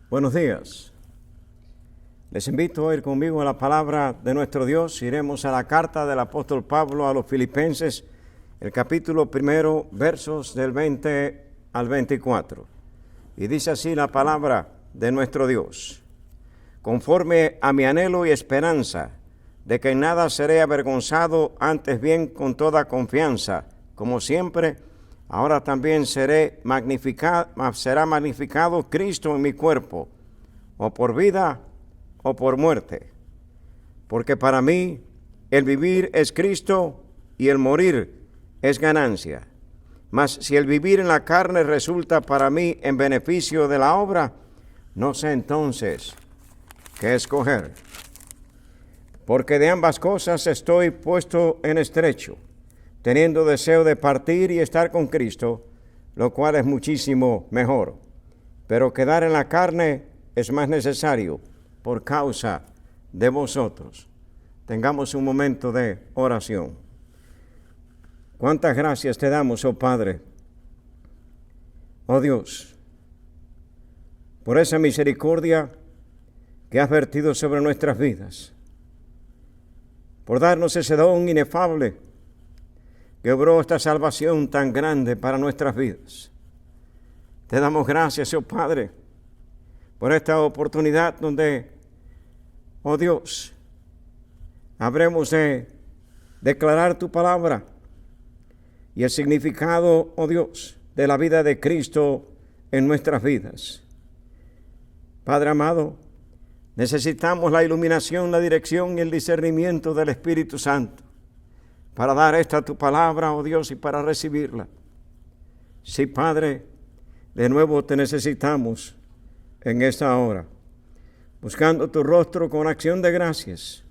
Buenos días. Les invito a ir conmigo a la palabra de nuestro Dios. Iremos a la carta del apóstol Pablo a los Filipenses, el capítulo 1, versos del 20 al 24. Y dice así la palabra de nuestro Dios: conforme a mi anhelo y esperanza, de que en nada seré avergonzado, antes bien con toda confianza, como siempre, ahora también será magnificado Cristo en mi cuerpo, o por vida o por muerte. Porque para mí el vivir es Cristo y el morir es ganancia. Mas si el vivir en la carne resulta para mí en beneficio de la obra, no sé entonces qué escoger. Porque de ambas cosas estoy puesto en estrecho, teniendo deseo de partir y estar con Cristo, lo cual es muchísimo mejor. Pero quedar en la carne es más necesario por causa de vosotros. Tengamos un momento de oración. Cuántas gracias te damos, oh Padre, oh Dios, por esa misericordia que has vertido sobre nuestras vidas, por darnos ese don inefable que obró esta salvación tan grande para nuestras vidas. Te damos gracias, oh Padre, por esta oportunidad donde, oh Dios, habremos de declarar tu palabra y el significado, oh Dios, de la vida de Cristo en nuestras vidas. Padre amado, necesitamos la iluminación, la dirección y el discernimiento del Espíritu Santo para dar esta tu palabra, oh Dios, y para recibirla. Sí, Padre, de nuevo te necesitamos en esta hora, buscando tu rostro con acción de gracias,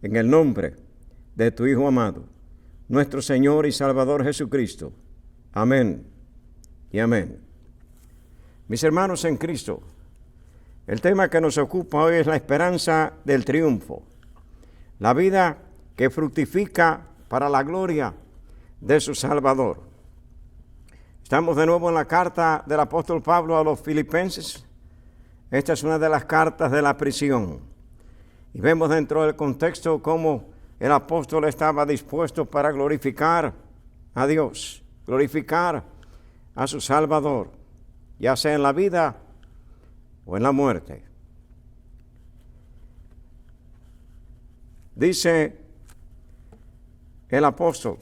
en el nombre de tu Hijo amado, nuestro Señor y Salvador Jesucristo. Amén y amén. Mis hermanos en Cristo, el tema que nos ocupa hoy es la esperanza del triunfo, la vida que fructifica para la gloria de su Salvador. Estamos de nuevo en la carta del apóstol Pablo a los Filipenses. Esta es una de las cartas de la prisión. Y vemos dentro del contexto cómo el apóstol estaba dispuesto para glorificar a Dios, glorificar a su Salvador, ya sea en la vida o en la muerte. Dice el apóstol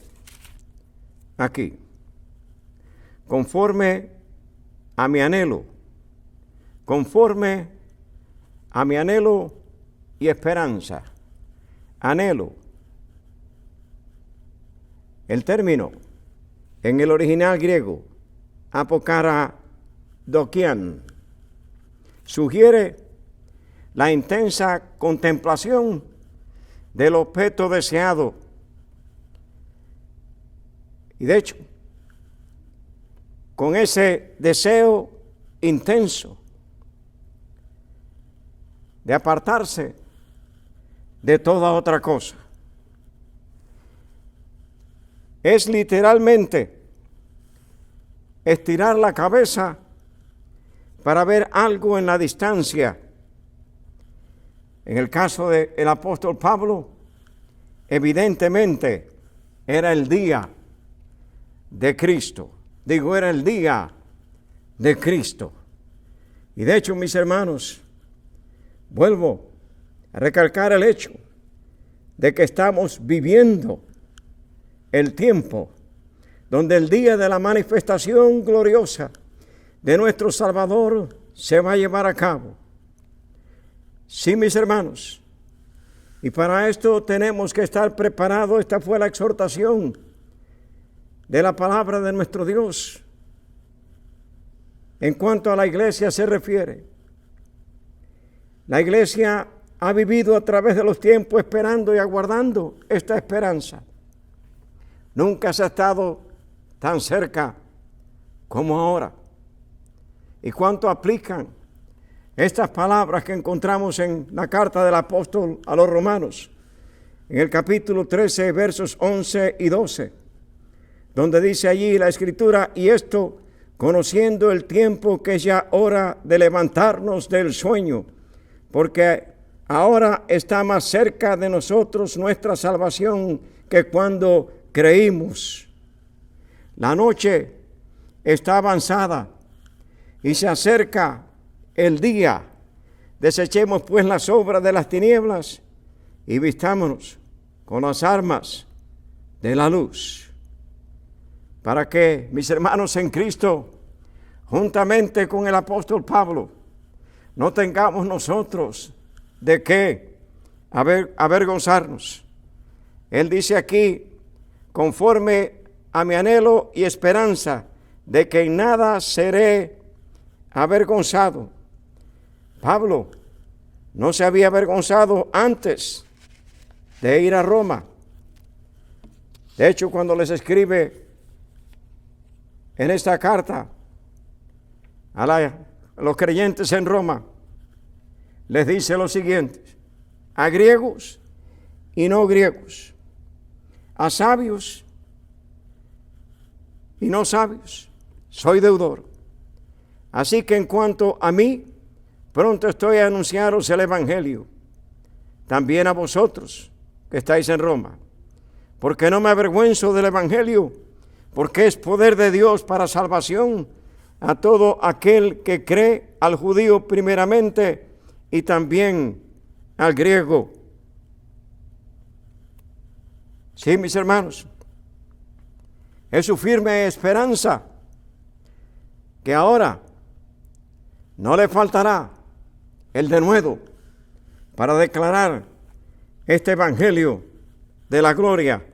aquí: conforme a mi anhelo y esperanza. Anhelo. El término en el original griego, apokaradokian, sugiere la intensa contemplación del objeto deseado. Y de hecho, con ese deseo intenso de apartarse de toda otra cosa. Es literalmente estirar la cabeza para ver algo en la distancia. En el caso del apóstol Pablo, evidentemente era el día de Cristo. Era el día de Cristo. Y de hecho, mis hermanos, vuelvo a recalcar el hecho de que estamos viviendo el tiempo donde el día de la manifestación gloriosa de nuestro Salvador se va a llevar a cabo. Sí, mis hermanos, y para esto tenemos que estar preparados. Esta fue la exhortación de la palabra de nuestro Dios en cuanto a la iglesia se refiere. La iglesia ha vivido a través de los tiempos esperando y aguardando esta esperanza. Nunca se ha estado tan cerca como ahora. ¿Y cuánto aplican estas palabras que encontramos en la carta del apóstol a los romanos? En el capítulo 13, versos 11 y 12. donde dice allí la Escritura, y esto conociendo el tiempo que es ya hora de levantarnos del sueño, porque ahora está más cerca de nosotros nuestra salvación que cuando creímos. La noche está avanzada y se acerca el día. Desechemos pues las obras de las tinieblas y vistámonos con las armas de la luz, para que, mis hermanos en Cristo, juntamente con el apóstol Pablo, no tengamos nosotros de qué avergonzarnos. Él dice aquí, conforme a mi anhelo y esperanza de que en nada seré avergonzado. Pablo no se había avergonzado antes de ir a Roma. De hecho, cuando les escribe en esta carta a los creyentes en Roma, les dice lo siguiente: a griegos y no griegos, a sabios y no sabios, soy deudor. Así que en cuanto a mí, pronto estoy a anunciaros el Evangelio, también a vosotros que estáis en Roma, porque no me avergüenzo del Evangelio, porque es poder de Dios para salvación a todo aquel que cree, al judío primeramente y también al griego. Sí, mis hermanos, es su firme esperanza que ahora no le faltará el denuedo para declarar este evangelio de la gloria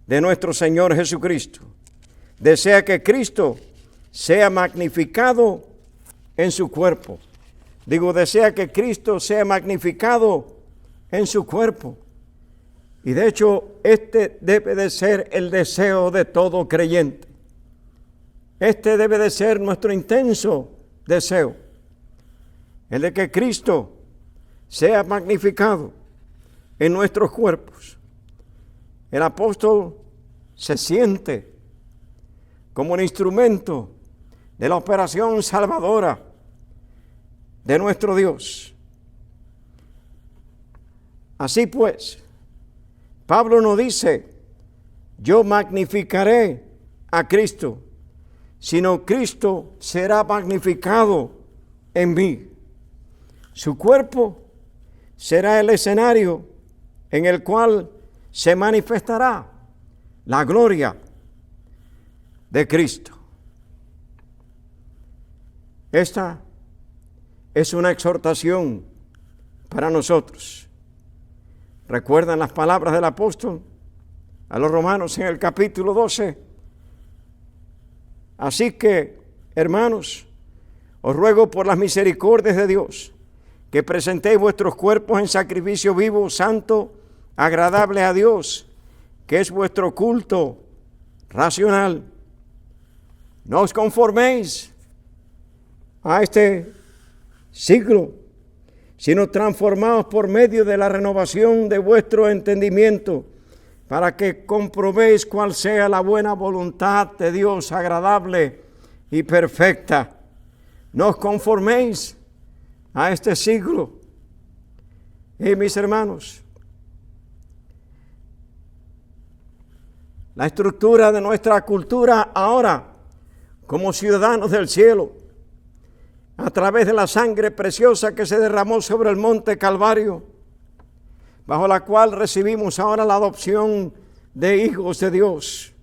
de nuestro Señor Jesucristo. Desea que Cristo sea magnificado en su cuerpo. Digo, desea que Cristo sea magnificado en su cuerpo. Y de hecho, este debe de ser el deseo de todo creyente. Este debe de ser nuestro intenso deseo, el de que Cristo sea magnificado en nuestros cuerpos. El apóstol se siente como un instrumento de la operación salvadora de nuestro Dios. Así pues, Pablo no dice, yo magnificaré a Cristo, sino Cristo será magnificado en mí. Su cuerpo será el escenario en el cual se manifestará la gloria de Cristo. Esta es una exhortación para nosotros. ¿Recuerdan las palabras del apóstol a los romanos en el capítulo 12? Así que, hermanos, os ruego por las misericordias de Dios que presentéis vuestros cuerpos en sacrificio vivo, santo, agradable a Dios, que es vuestro culto racional. No os conforméis a este siglo, sino transformaos por medio de la renovación de vuestro entendimiento, para que comprobéis cuál sea la buena voluntad de Dios, agradable y perfecta. No os conforméis a este siglo. Y mis hermanos, la estructura de nuestra cultura ahora, como ciudadanos del cielo, a través de la sangre preciosa que se derramó sobre el monte Calvario, bajo la cual recibimos ahora la adopción de hijos de Dios,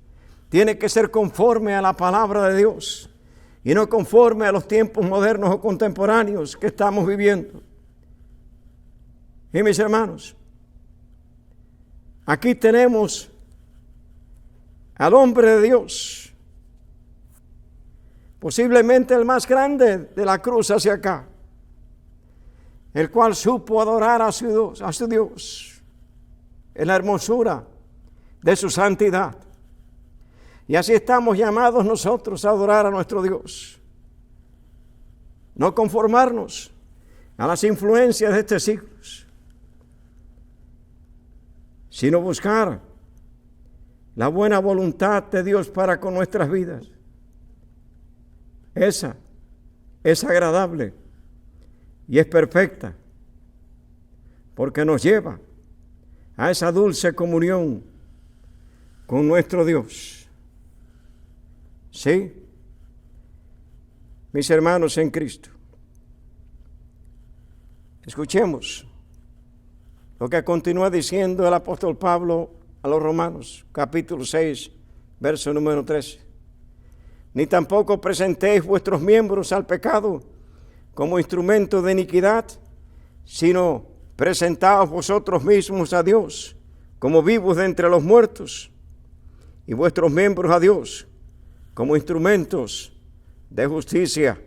tiene que ser conforme a la palabra de Dios y no conforme a los tiempos modernos o contemporáneos que estamos viviendo. Y mis hermanos, aquí tenemos al hombre de Dios, posiblemente el más grande de la cruz hacia acá, el cual supo adorar a su Dios en la hermosura de su santidad. Y así estamos llamados nosotros a adorar a nuestro Dios. No conformarnos a las influencias de este siglo, sino buscar la buena voluntad de Dios para con nuestras vidas. Esa es agradable y es perfecta, porque nos lleva a esa dulce comunión con nuestro Dios. ¿Sí? Mis hermanos en Cristo, escuchemos lo que continúa diciendo el apóstol Pablo a los Romanos, capítulo 6, verso número 13. Ni tampoco presentéis vuestros miembros al pecado como instrumento de iniquidad, sino presentaos vosotros mismos a Dios como vivos de entre los muertos, y vuestros miembros a Dios como instrumentos de justicia.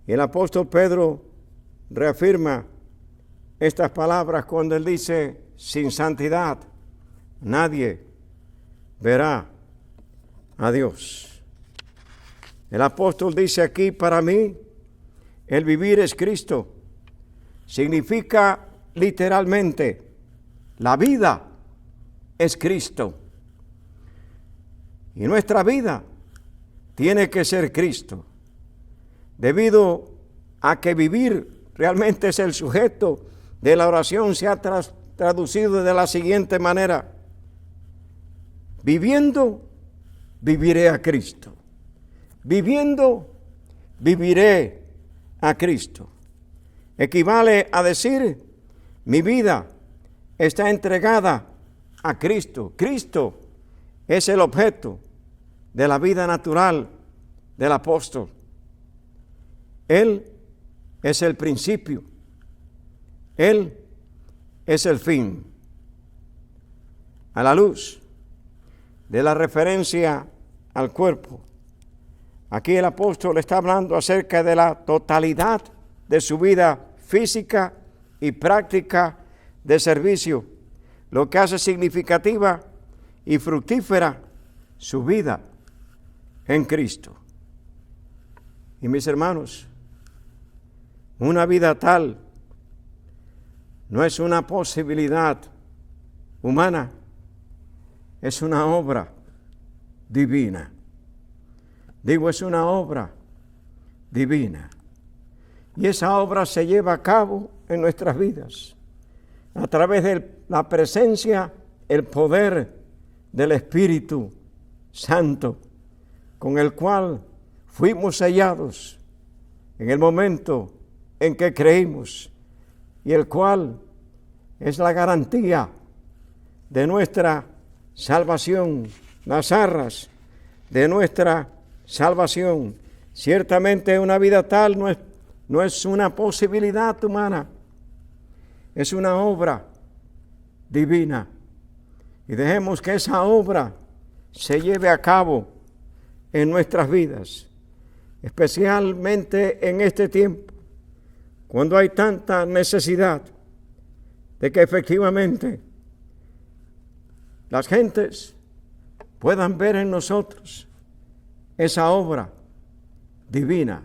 Y el apóstol Pedro reafirma estas palabras cuando él dice: sin santidad nadie verá a Dios. El apóstol dice aquí: para mí el vivir es Cristo. Significa literalmente la vida es Cristo. Y nuestra vida tiene que ser Cristo, debido a que vivir realmente es el sujeto de la oración. Se ha traducido de la siguiente manera: viviendo, viviré a Cristo. Viviendo, viviré a Cristo. Equivale a decir: mi vida está entregada a Cristo. Cristo es el objeto de la vida natural del apóstol. Él es el principio. Él es el fin. A la luz de la referencia al cuerpo, aquí el apóstol está hablando acerca de la totalidad de su vida física y práctica de servicio, lo que hace significativa y fructífera su vida en Cristo. Y mis hermanos, una vida tal no es una posibilidad humana, es una obra divina. Digo, es una obra divina. Y esa obra se lleva a cabo en nuestras vidas a través de la presencia, el poder del Espíritu Santo, con el cual fuimos sellados en el momento en que creímos, y el cual es la garantía de nuestra salvación, las arras de nuestra salvación. Ciertamente una vida tal no es una posibilidad humana, es una obra divina. Y dejemos que esa obra se lleve a cabo en nuestras vidas, especialmente en este tiempo, cuando hay tanta necesidad de que efectivamente las gentes puedan ver en nosotros esa obra divina,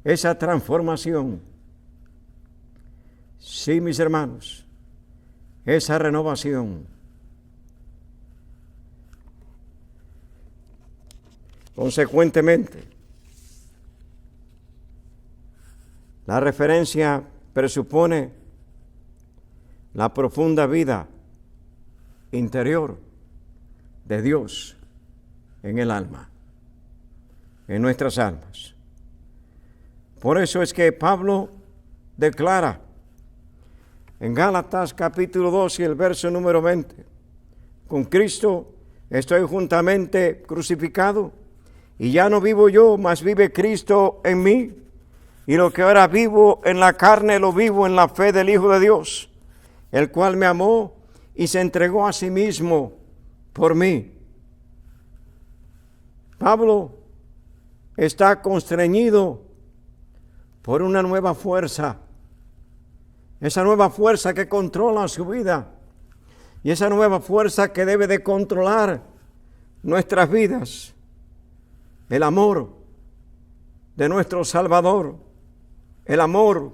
esa transformación. Sí, mis hermanos, esa renovación. Consecuentemente, la referencia presupone la profunda vida interior de Dios en el alma, en nuestras almas. Por eso es que Pablo declara en Gálatas capítulo 2 y el verso número 20: con Cristo estoy juntamente crucificado, y ya no vivo yo, mas vive Cristo en mí. Y lo que ahora vivo en la carne, lo vivo en la fe del Hijo de Dios, el cual me amó y se entregó a sí mismo por mí. Pablo está constreñido por una nueva fuerza, esa nueva fuerza que controla su vida, y esa nueva fuerza que debe de controlar nuestras vidas: el amor de nuestro Salvador, el amor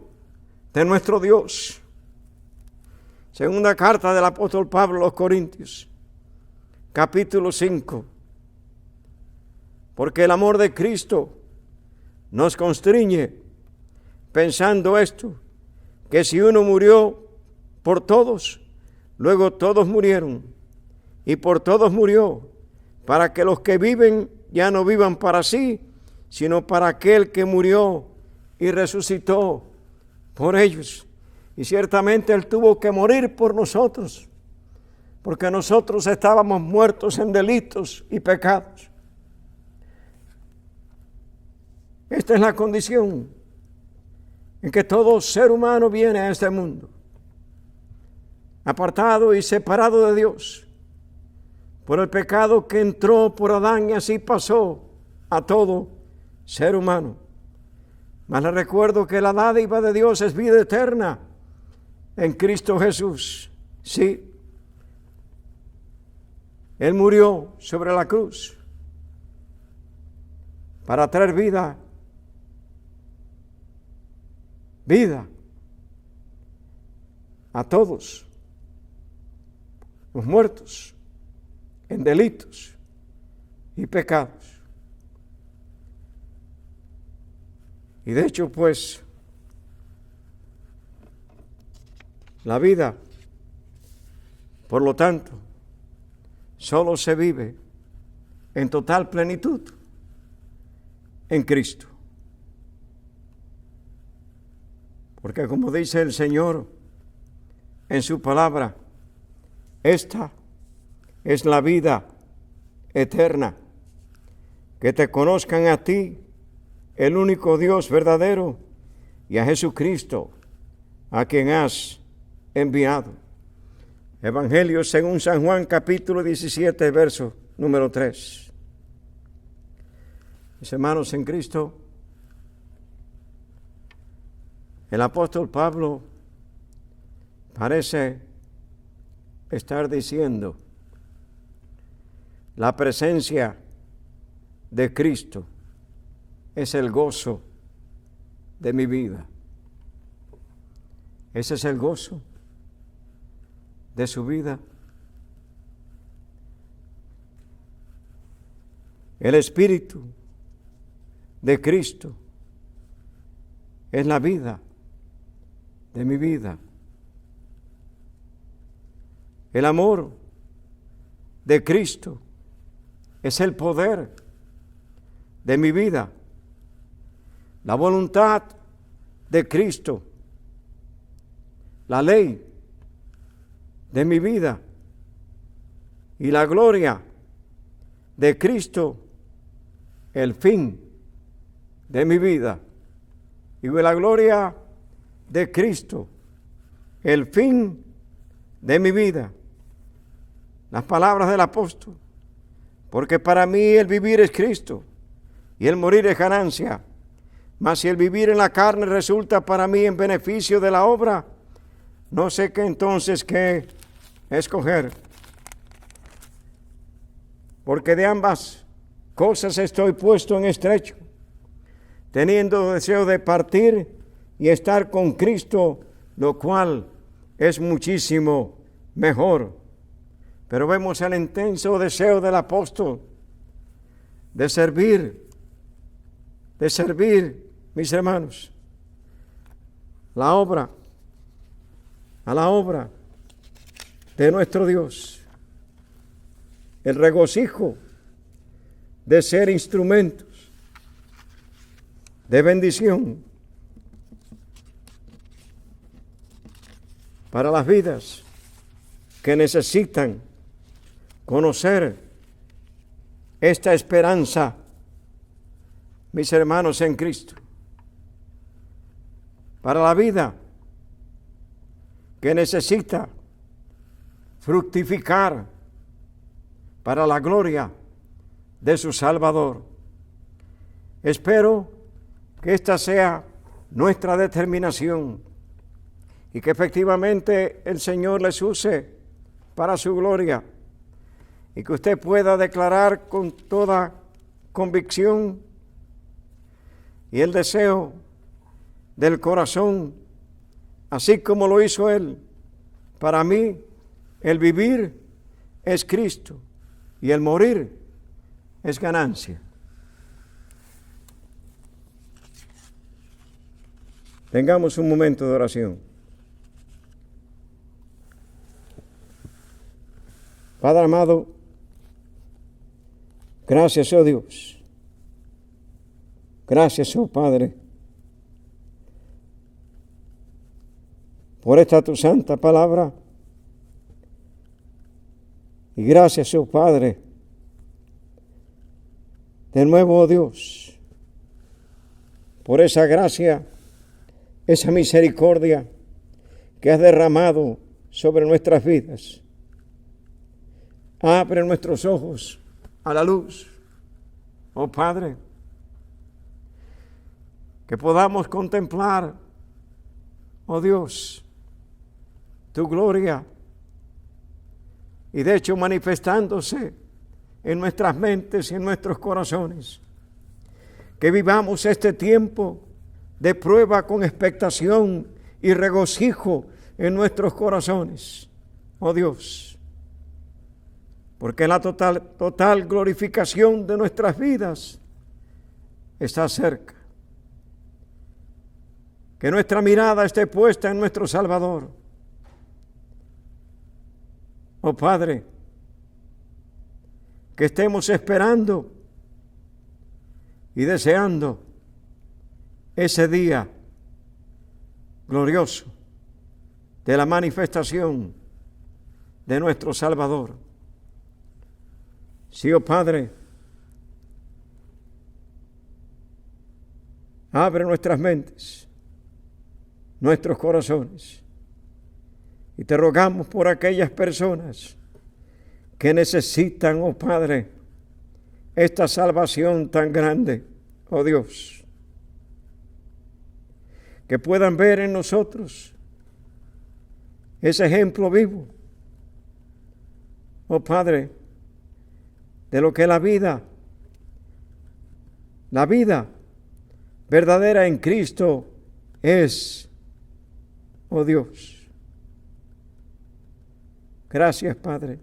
de nuestro Dios. Segunda carta del apóstol Pablo a los Corintios, capítulo 5. Porque el amor de Cristo nos constriñe, pensando esto, que si uno murió por todos, luego todos murieron, y por todos murió, para que los que viven ya no vivan para sí, sino para aquel que murió y resucitó por ellos. Y ciertamente Él tuvo que morir por nosotros, porque nosotros estábamos muertos en delitos y pecados. Esta es la condición en que todo ser humano viene a este mundo, apartado y separado de Dios, por el pecado que entró por Adán y así pasó a todo ser humano. Mas les recuerdo que la dádiva de Dios es vida eterna en Cristo Jesús. Sí, Él murió sobre la cruz para traer vida a todos los muertos en delitos y pecados. Y de hecho, pues, la vida, por lo tanto, solo se vive en total plenitud en Cristo. Porque como dice el Señor en su palabra, esta es la vida eterna, que te conozcan a ti, el único Dios verdadero, y a Jesucristo, a quien has enviado. Evangelio según San Juan, capítulo 17, verso número 3. Mis hermanos en Cristo, el apóstol Pablo parece estar diciendo: la presencia de Cristo es el gozo de mi vida. Ese es el gozo de su vida. El Espíritu de Cristo es la vida de mi vida. El amor de Cristo es el poder de mi vida. La voluntad de Cristo, la ley de mi vida, y la gloria de Cristo, el fin de mi vida. Y la gloria de Cristo, el fin de mi vida. Las palabras del apóstol: porque para mí el vivir es Cristo y el morir es ganancia. Mas si el vivir en la carne resulta para mí en beneficio de la obra, no sé qué entonces qué escoger. Porque de ambas cosas estoy puesto en estrecho, teniendo deseo de partir y estar con Cristo, lo cual es muchísimo mejor. Pero vemos el intenso deseo del apóstol de servir, mis hermanos, a la obra de nuestro Dios. El regocijo de ser instrumentos de bendición para las vidas que necesitan conocer esta esperanza, mis hermanos en Cristo. Para la vida que necesita fructificar para la gloria de su Salvador. Espero que esta sea nuestra determinación y que efectivamente el Señor les use para su gloria, y que usted pueda declarar con toda convicción y el deseo del corazón, así como lo hizo Él, Para mí, el vivir es Cristo y el morir es ganancia. Tengamos un momento de oración. Padre amado, gracias, oh Dios. Gracias, oh Padre, por esta tu santa palabra. Y gracias, oh Padre, de nuevo, oh Dios, por esa gracia, esa misericordia que has derramado sobre nuestras vidas. Abre nuestros ojos a la luz, oh Padre, que podamos contemplar, oh Dios, tu gloria, y de hecho manifestándose en nuestras mentes y en nuestros corazones. Que vivamos este tiempo de prueba con expectación y regocijo en nuestros corazones, oh Dios. Porque la total glorificación de nuestras vidas está cerca. Que nuestra mirada esté puesta en nuestro Salvador. Oh Padre, que estemos esperando y deseando ese día glorioso de la manifestación de nuestro Salvador. Sí, oh Padre, abre nuestras mentes, nuestros corazones, y te rogamos por aquellas personas que necesitan, oh Padre, esta salvación tan grande, oh Dios, que puedan ver en nosotros ese ejemplo vivo, oh Padre, de lo que la vida verdadera en Cristo es, oh Dios. Gracias, Padre.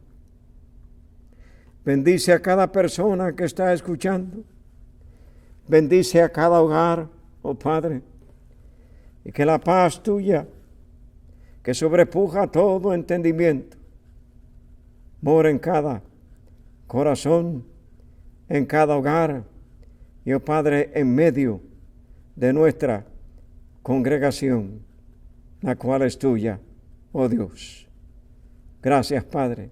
Bendice a cada persona que está escuchando. Bendice a cada hogar, oh Padre. Y que la paz tuya, que sobrepuja todo entendimiento, mora en cada corazón, en cada hogar, y oh Padre, en medio de nuestra congregación, la cual es tuya, oh Dios. Gracias, Padre.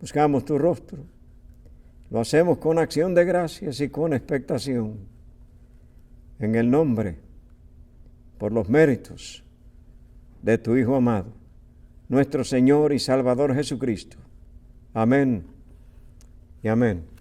Buscamos tu rostro. Lo hacemos con acción de gracias y con expectación. En el nombre, por los méritos de tu Hijo amado, nuestro Señor y Salvador Jesucristo. Amén y amén.